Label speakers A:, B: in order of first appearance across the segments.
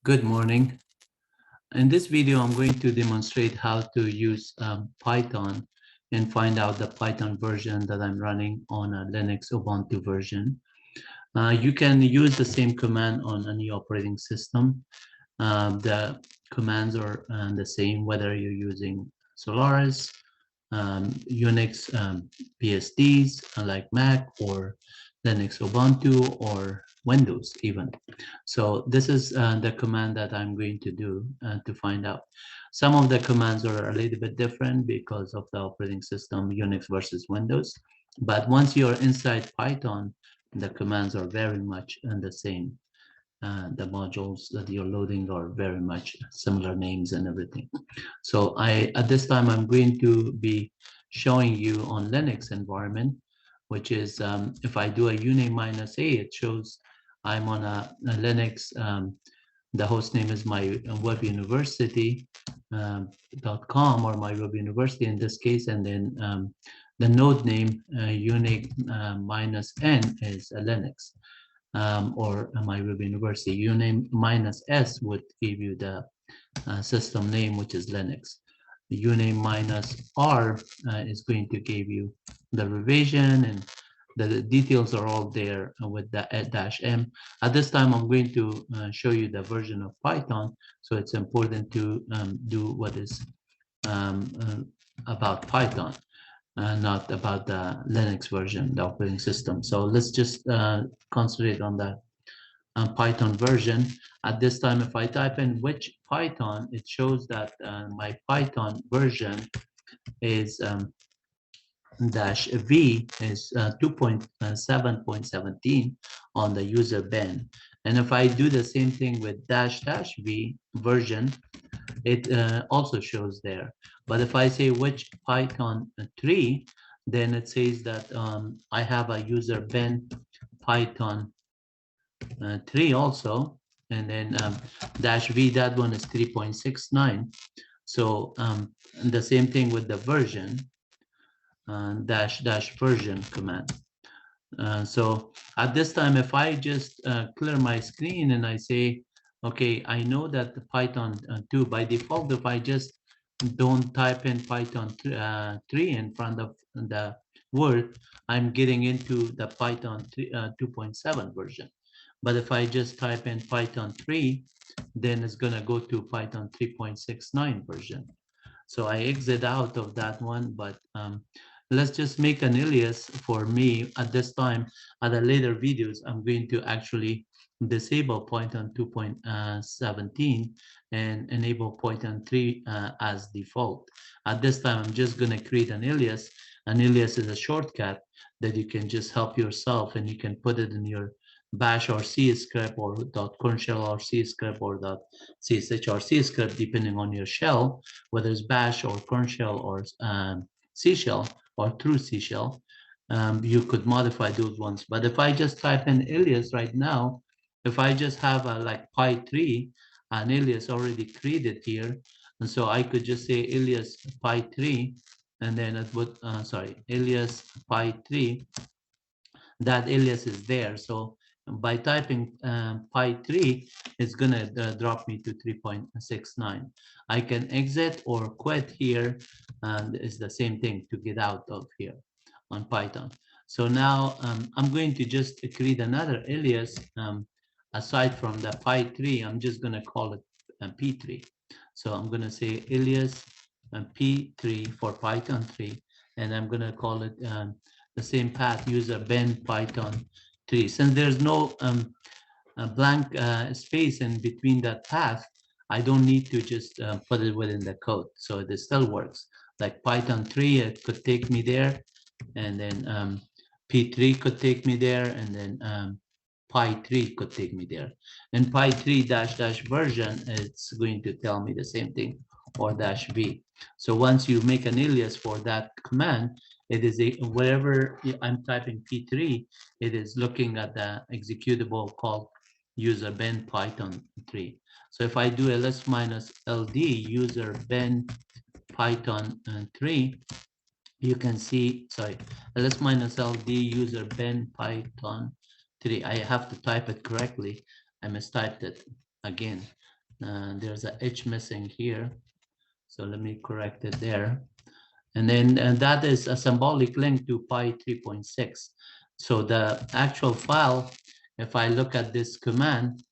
A: Good morning. In this video, I'm going to demonstrate how to use Python and find out the Python version that I'm running on a Linux Ubuntu version. You can use the same command on any operating system. The commands are the same whether you're using Solaris, UNIX BSDs like Mac or Linux Ubuntu or Windows even. So this is the command that I'm going to do to find out. Some of the commands are a little bit different because of the operating system Unix versus Windows. But once you're inside Python, the commands are very much the same. The modules that you're loading are very much similar names and everything. So at this time, I'm going to be showing you on Linux environment, which is if I do a uni -a, it shows I'm on a Linux. The host name is MyWebUniversity.com or MyWebUniversity in this case, and then the node name UNIX -n is a Linux or MyWebUniversity. UNIX -s would give you the system name, which is Linux. UNIX -r is going to give you the revision, and the details are all there with the -m. At this time, I'm going to show you the version of Python, so it's important to do what is um, about Python, not about the Linux version, the operating system. So let's just concentrate on that Python version. At this time, if I type in which Python, it shows that my Python version is -v is 2.7.17 on the user bin. And if I do the same thing with -v version, it also shows there. But if I say which Python 3, then it says that I have a user bin Python 3 also, and then -v, that one is 3.69. So the same thing with the version, dash version command. So at this time, if I just clear my screen and I say, okay, I know that the Python 2 by default, if I just don't type in Python 3 in front of the word, I'm getting into the Python 2.7 version. But if I just type in Python 3, then it's going to go to Python 3.69 version. So I exit out of that one, but let's just make an alias for me at this time. At the later videos, I'm going to actually disable Python 2.17 and enable Python 3 as default. At this time, I'm just going to create an alias. An alias is a shortcut that you can just help yourself, and you can put it in your bash or C script or .curl shell or C script or .csh or C script, depending on your shell, whether it's bash or kernel shell or C shell or true C shell. You could modify those ones. But if I just type in alias right now, if I just have a like py3, an alias already created here, and so I could just say alias py3, and then it would, alias py3, that alias is there. So by typing pi3, it's going to drop me to 3.69. I can exit or quit here, and it's the same thing to get out of here on Python. So now I'm going to just create another alias aside from the pi3. I'm just going to call it p3. So I'm going to say alias p3 for Python 3, and I'm going to call it the same path, user bin Python 3. Since there's no blank space in between that path, I don't need to just put it within the code. So it still works. Like Python 3, it could take me there, and then P3 could take me there, and then Pi3 could take me there. And Pi3 -- version, it's going to tell me the same thing, or -v. So once you make an alias for that command, it is wherever I'm typing P3, it is looking at the executable called user bin Python 3. So if I do ls -ld user bin Python 3, you can see, sorry, ls -ld user bin Python 3. I have to type it correctly. I mistyped it again. There's a H missing here. So let me correct it there. And then that is a symbolic link to Pi 3.6. So the actual file, if I look at this command,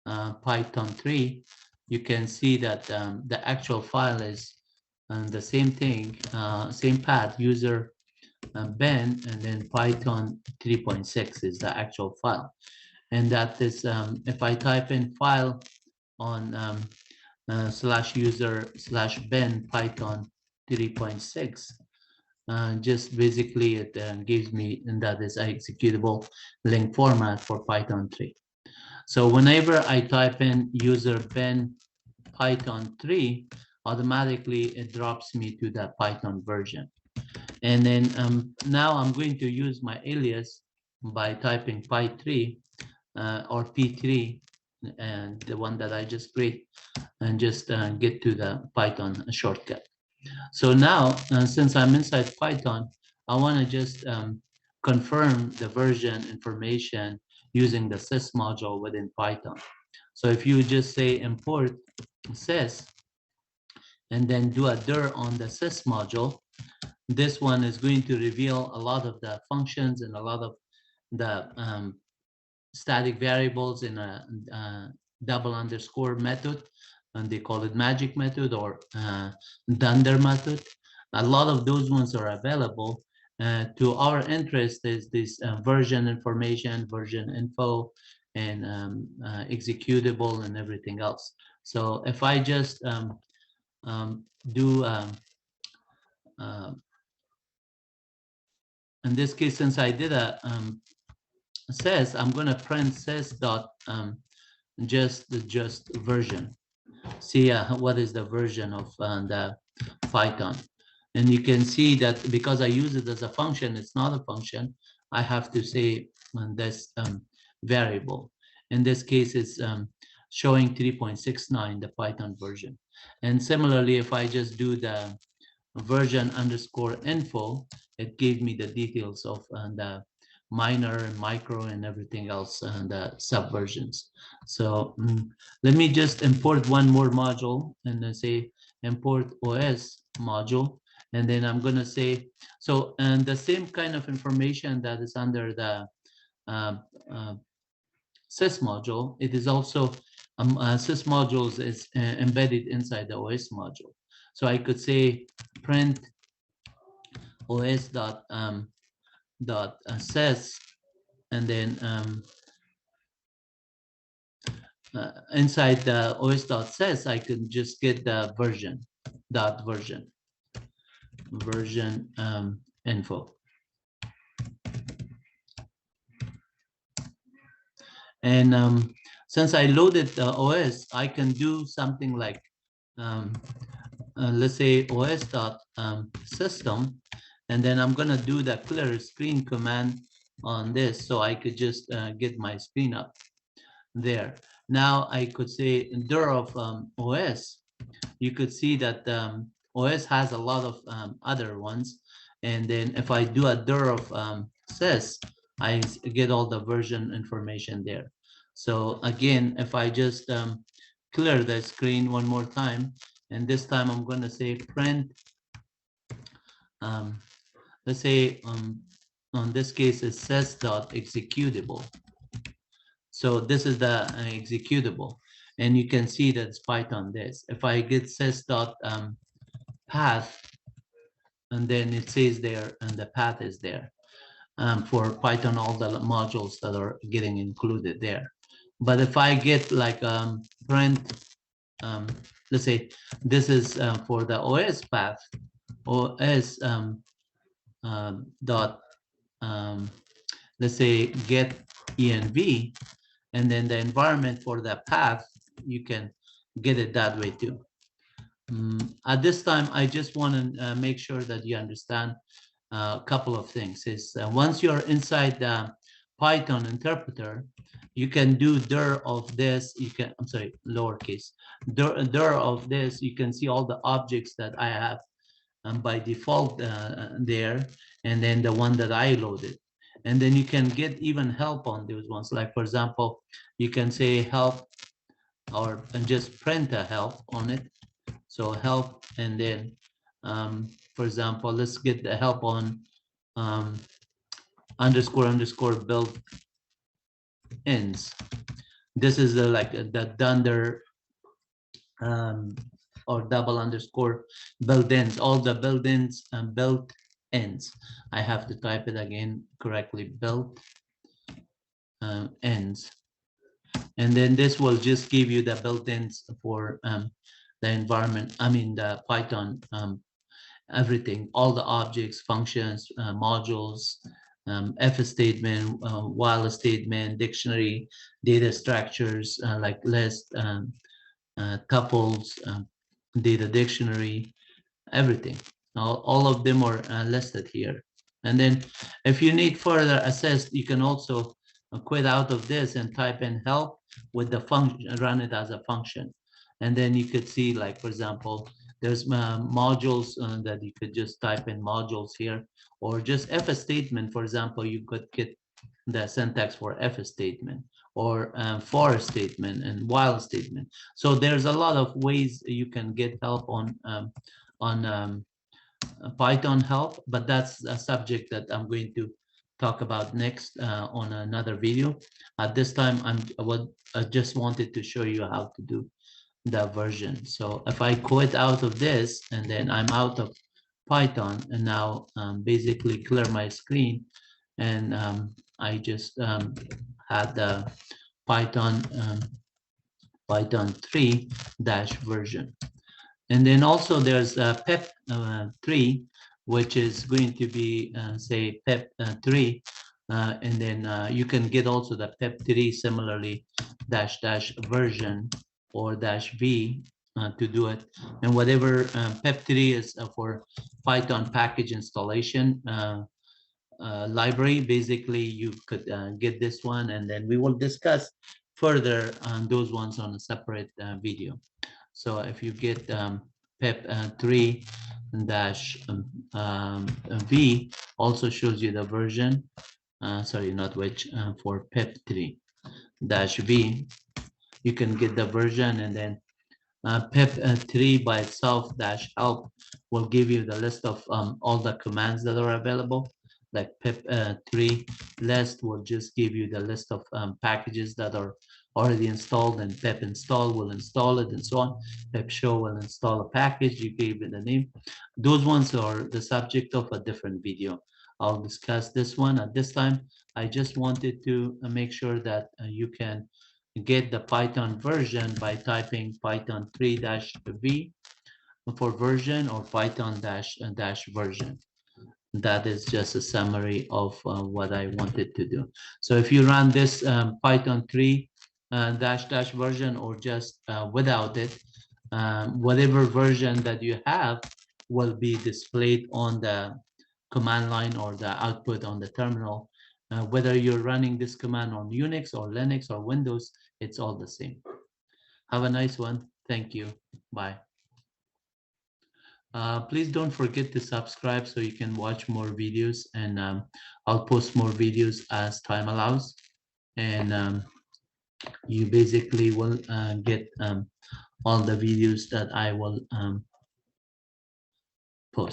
A: Python 3, you can see that the actual file is the same thing, same path, user ben, and then Python 3.6 is the actual file. And that is, if I type in file on /user/ben Python 3.6, just basically it gives me, and that is an executable link format for Python 3. So whenever I type in user ben Python 3, automatically it drops me to the Python version. And then now I'm going to use my alias by typing Py3 or P3, and the one that I just create, and just get to the Python shortcut. So now, since I'm inside Python, I want to just confirm the version information using the sys module within Python. So if you just say import sys, and then do a dir on the sys module, this one is going to reveal a lot of the functions and a lot of the static variables in a double underscore method, and they call it magic method or dunder method. A lot of those ones are available. To our interest is this version information, version info, and executable and everything else. So if I just do in this case, since I did a sys, I'm going to print sys dot just version. See what is the version of the Python. And you can see that because I use it as a function, it's not a function. I have to say this variable. In this case, it's showing 3.69, the Python version. And similarly, if I just do the version underscore info, it gave me the details of the minor and micro and everything else and the subversions. So let me just import one more module and then say import OS module. And then I'm going to say, so, and the same kind of information that is under the sys module, it is also, sys modules is embedded inside the OS module. So I could say print OS dot sys, and then inside the os.sys, I can just get the version info. And since I loaded the OS, I can do something like, let's say os.system, and then I'm going to do the clear screen command on this, so I could just get my screen up there. Now I could say dir of OS. You could see that OS has a lot of other ones, and then if I do a dir of sys, I get all the version information there. So again, if I just clear the screen one more time, and this time I'm going to say print, let's say on this case is sys.executable. So this is the executable, and you can see that it's Python this. If I get sys.path, and then it says there, and the path is there for Python, all the modules that are getting included there. But if I get like print, let's say this is for the OS path, OS dot, let's say get env, and then the environment for the path, you can get it that way too. At this time, I just want to make sure that you understand a couple of things. Is once you're inside the Python interpreter, you can do dir of this. You can, I'm sorry, lowercase, dir of this. You can see all the objects that I have by default there, and then the one that I loaded. And then you can get even help on those ones. Like, for example, you can say help and just print a help on it. So help, and then for example, let's get the help on __ build ins. This is the the dunder or double underscore build-ins, all the build-ins and built-ins. I have to type it again correctly, built ins. And then this will just give you the built-ins for the environment, I mean the Python, everything, all the objects, functions, modules, if statement, while statement, dictionary, data structures like list, tuples, data dictionary, everything. All of them are listed here. And then if you need further assist, you can also quit out of this and type in help with the function, run it as a function. And then you could see, like, for example, there's modules that you could just type in modules here, or just if a statement, for example, you could get the syntax for if statement, or for statement and while statement. So there's a lot of ways you can get help on Python help, but that's a subject that I'm going to talk about next on another video. At this time, I just wanted to show you how to do the version. So if I quit out of this and then I'm out of Python, and now basically clear my screen, and I just had the Python 3 dash version. And then also there's pep 3, which is going to be say pep 3, and then you can get also the pep 3 similarly dash version or dash v to do it. And whatever pep 3 is for Python package installation library, basically you could get this one, and then we will discuss further on those ones on a separate video. So if you get pep 3 dash v, also shows you the version, sorry, not which, for pep 3 dash v, you can get the version. And then pep 3 by itself dash help will give you the list of all the commands that are available. Like pep 3 list will just give you the list of packages that are already installed, and pep install will install it, and so on. Pep show will install a package, you gave it a name. Those ones are the subject of a different video. I'll discuss this one at this time. I just wanted to make sure that you can get the Python version by typing Python 3 dash v for version, or Python dash version. That is just a summary of what I wanted to do. So if you run this Python 3 dash version, or just without it, whatever version that you have will be displayed on the command line or the output on the terminal. Whether you're running this command on Unix or Linux or Windows, it's all the same. Have a nice one. Thank you. Bye. Please don't forget to subscribe so you can watch more videos, and I'll post more videos as time allows. And you basically will get all the videos that I will post.